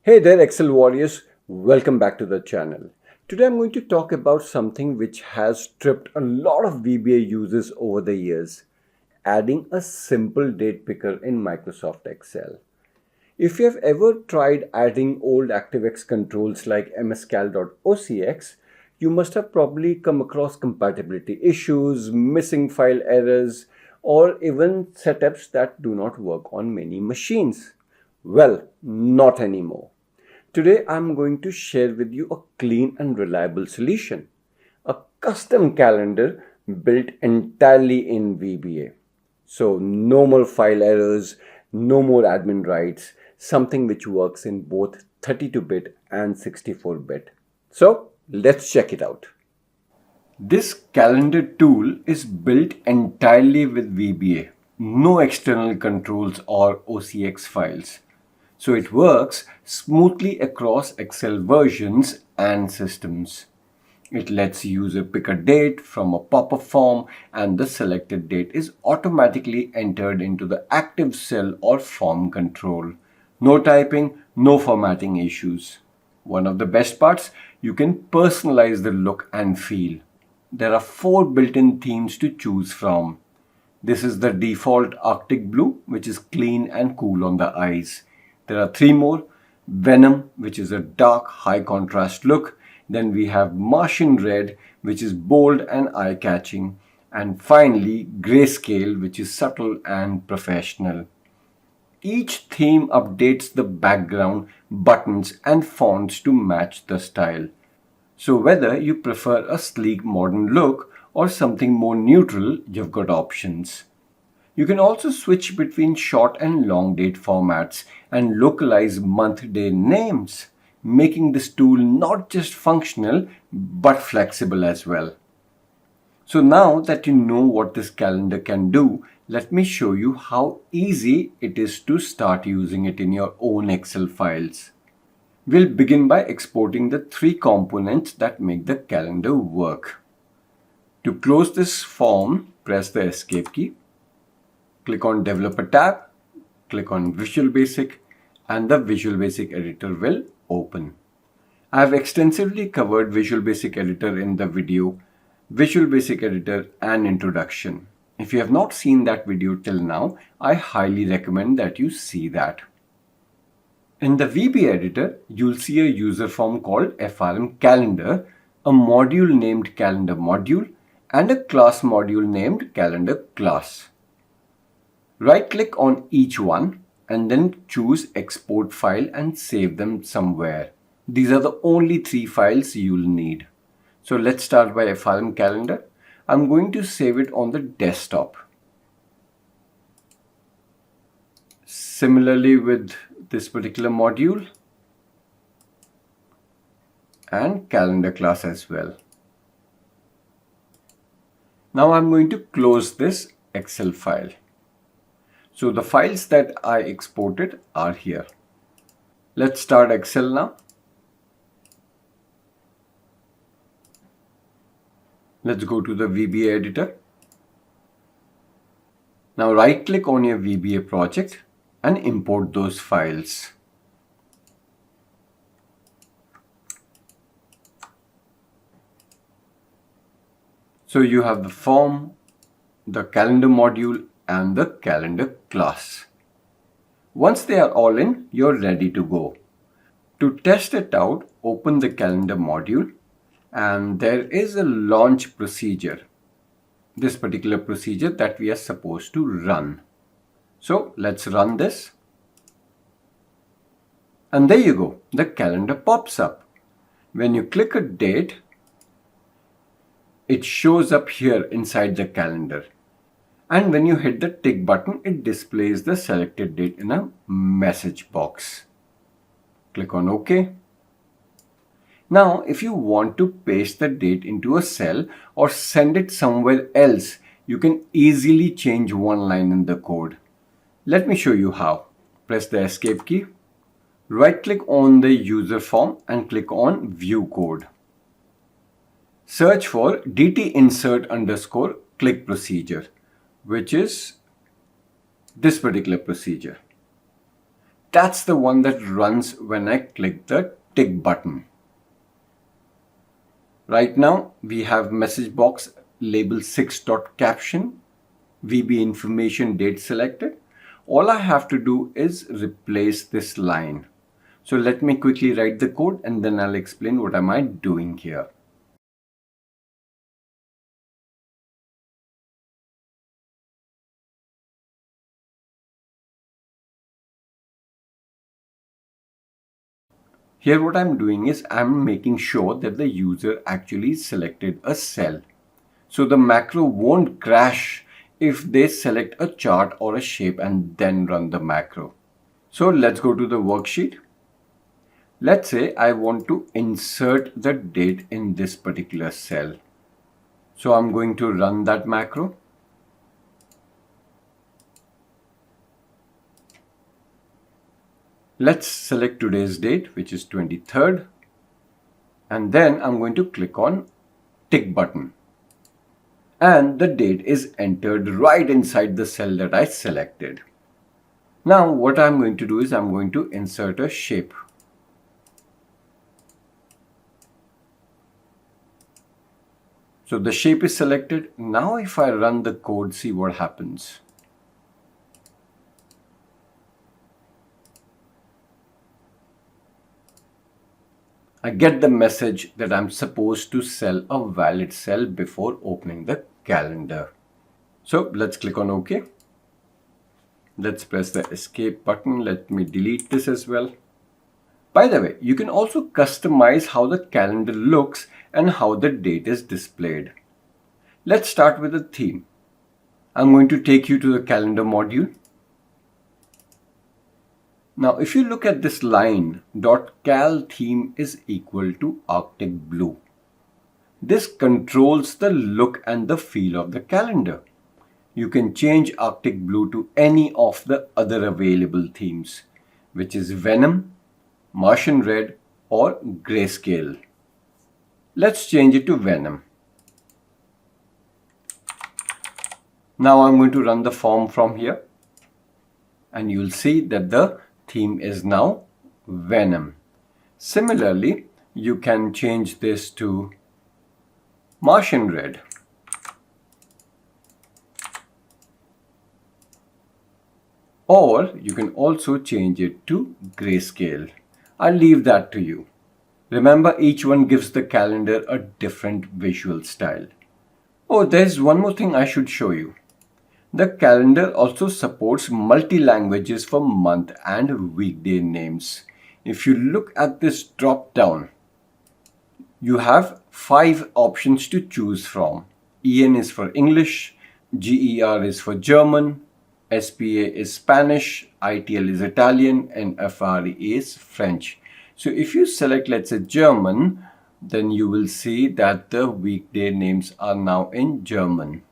Hey there Excel warriors, welcome back to the channel. Today I'm going to talk about something which has tripped a lot of VBA users over the years, adding a simple date picker in Microsoft Excel. If you have ever tried adding old ActiveX controls like mscal.ocx, you must have probably come across compatibility issues, missing file errors, or even setups that do not work on many machines. Well, not anymore. Today I'm going to share with you a clean and reliable solution. A custom calendar built entirely in VBA. So no more file errors, no more admin rights, something which works in both 32-bit and 64-bit. So let's check it out. This calendar tool is built entirely with VBA, no external controls or OCX files. So it works smoothly across Excel versions and systems. It lets user pick a date from a pop-up form and the selected date is automatically entered into the active cell or form control. No typing, no formatting issues. One of the best parts, you can personalize the look and feel. There are 4 built-in themes to choose from. This is the default Arctic blue, which is clean and cool on the eyes. There are 3 more. Venom, which is a dark, high contrast look. Then we have Martian red, which is bold and eye-catching. And finally, grayscale, which is subtle and professional. Each theme updates the background, buttons and fonts to match the style. So whether you prefer a sleek modern look or something more neutral, you've got options. You can also switch between short and long date formats and localize month-day names, making this tool not just functional but flexible as well. So now that you know what this calendar can do, let me show you how easy it is to start using it in your own Excel files. We'll begin by exporting the 3 components that make the calendar work. To close this form, press the Escape key. Click on Developer tab, click on Visual Basic, and the Visual Basic editor will open. I have extensively covered Visual Basic Editor in the video Visual Basic Editor and Introduction. If you have not seen that video till now, I highly recommend that you see that. In the VBA editor, you'll see a user form called FRM Calendar, a module named Calendar Module, and a class module named Calendar Class. Right-click on each one and then choose Export File and save them somewhere. These are the only 3 files you'll need. So let's start by FRM Calendar. I'm going to save it on the desktop. Similarly with this particular module and Calendar Class as well. Now I'm going to close this Excel file. So the files that I exported are here. Let's start Excel now. Let's go to the VBA editor. Now right click on your VBA project and import those files. So you have the form, the calendar module and the calendar class. Once they are all in, you're ready to go. To test it out, open the calendar module and there is a launch procedure. This particular procedure that we are supposed to run. So let's run this. And there you go, the calendar pops up. When you click a date, it shows up here inside the calendar. And when you hit the tick button, it displays the selected date in a message box. Click on OK. Now, if you want to paste the date into a cell or send it somewhere else, you can easily change one line in the code. Let me show you how. Press the Escape key. Right-click on the user form and click on View Code. Search for DT_insert_click procedure, which is this particular procedure. That's the one that runs when I click the tick button. Right now we have message box label 6.caption, VB information date selected. All I have to do is replace this line. So let me quickly write the code and then I'll explain what am I doing here. Here what I'm doing is I'm making sure that the user actually selected a cell. So the macro won't crash if they select a chart or a shape and then run the macro. So let's go to the worksheet. Let's say I want to insert the date in this particular cell. So I'm going to run that macro. Let's select today's date, which is 23rd. And then I'm going to click on tick button. And the date is entered right inside the cell that I selected. Now what I'm going to do is I'm going to insert a shape. So the shape is selected. Now if I run the code, see what happens. I get the message that I'm supposed to sell a valid cell before opening the calendar. So let's click on OK. Let's press the escape button. Let me delete this as well. By the way, you can also customize how the calendar looks and how the date is displayed. Let's start with a theme. I'm going to take you to the calendar module. Now, if you look at this line, .cal theme is equal to Arctic Blue. This controls the look and the feel of the calendar. You can change Arctic Blue to any of the other available themes, which is Venom, Martian Red, or Grayscale. Let's change it to Venom. Now I'm going to run the form from here, and you'll see that the theme is now Venom. Similarly, you can change this to Martian Red. Or you can also change it to Grayscale. I'll leave that to you. Remember, each one gives the calendar a different visual style. Oh, there's one more thing I should show you. The calendar also supports multi-languages for month and weekday names. If you look at this drop down, you have 5 options to choose from. EN is for English, GER is for German, SPA is Spanish, ITL is Italian, and FRE is French. So if you select, let's say, German, then you will see that the weekday names are now in German.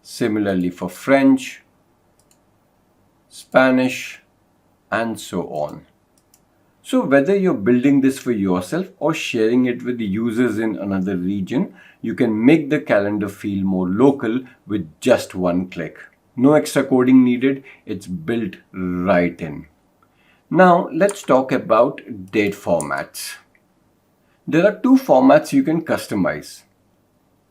Similarly for French, Spanish, and so on. So whether you're building this for yourself or sharing it with users in another region, you can make the calendar feel more local with just one click. No extra coding needed, it's built right in. Now let's talk about date formats. There are 2 formats you can customize.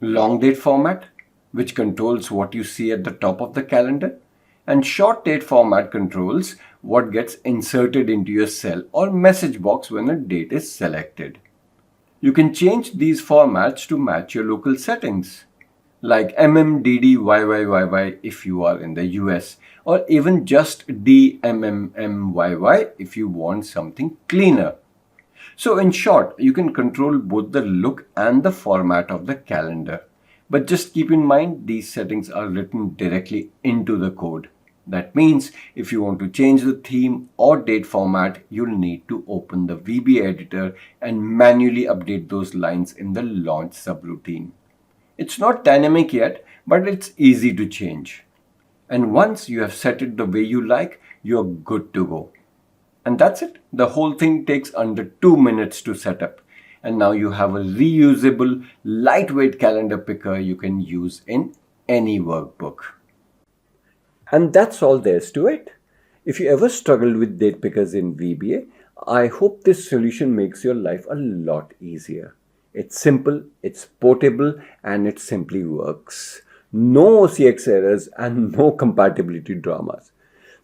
Long date format, which controls what you see at the top of the calendar, and short date format controls what gets inserted into your cell or message box when a date is selected. You can change these formats to match your local settings, like MMDDYYYY if you are in the US, or even just DMMMYY if you want something cleaner. So in short, you can control both the look and the format of the calendar. But just keep in mind, these settings are written directly into the code. That means if you want to change the theme or date format, you'll need to open the VBA editor and manually update those lines in the launch subroutine. It's not dynamic yet, but it's easy to change. And once you have set it the way you like, you're good to go. And that's it. The whole thing takes under 2 minutes to set up. And now you have a reusable, lightweight calendar picker you can use in any workbook. And that's all there is to it. If you ever struggled with date pickers in VBA, I hope this solution makes your life a lot easier. It's simple, it's portable, and it simply works. No OCX errors and no compatibility dramas.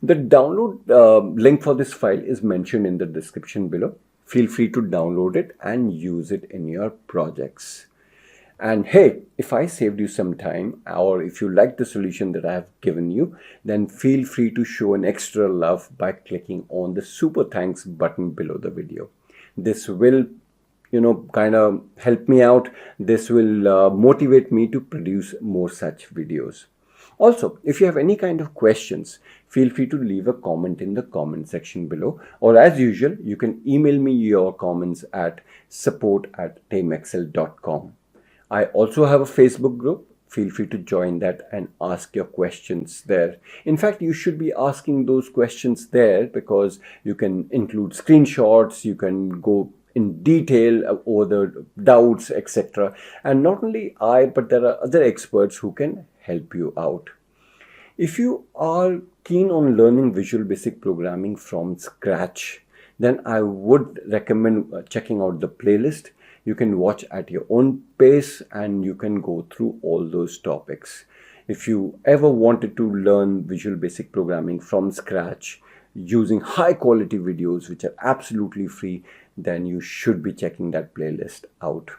The download link for this file is mentioned in the description below. Feel free to download it and use it in your projects. And hey, if I saved you some time, or if you like the solution that I have given you, then feel free to show an extra love by clicking on the super thanks button below the video. This will, kind of help me out. This will motivate me to produce more such videos. Also, if you have any kind of questions, feel free to leave a comment in the comment section below, or as usual, you can email me your comments at support@mscal.com. I also have a Facebook group. Feel free to join that and ask your questions there. In fact, you should be asking those questions there because you can include screenshots, you can go in detail over the doubts, etc. And not only I, but there are other experts who can help you out. If you are keen on learning Visual Basic Programming from scratch, then I would recommend checking out the playlist. You can watch at your own pace and you can go through all those topics. If you ever wanted to learn Visual Basic Programming from scratch using high quality videos which are absolutely free, then you should be checking that playlist out.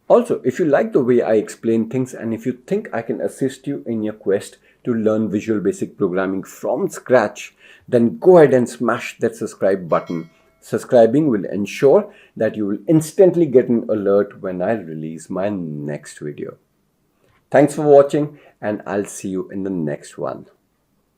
Also, if you like the way I explain things and if you think I can assist you in your quest to learn Visual Basic Programming from scratch, then go ahead and smash that subscribe button. Subscribing will ensure that you will instantly get an alert when I release my next video. Thanks for watching, and I'll see you in the next one.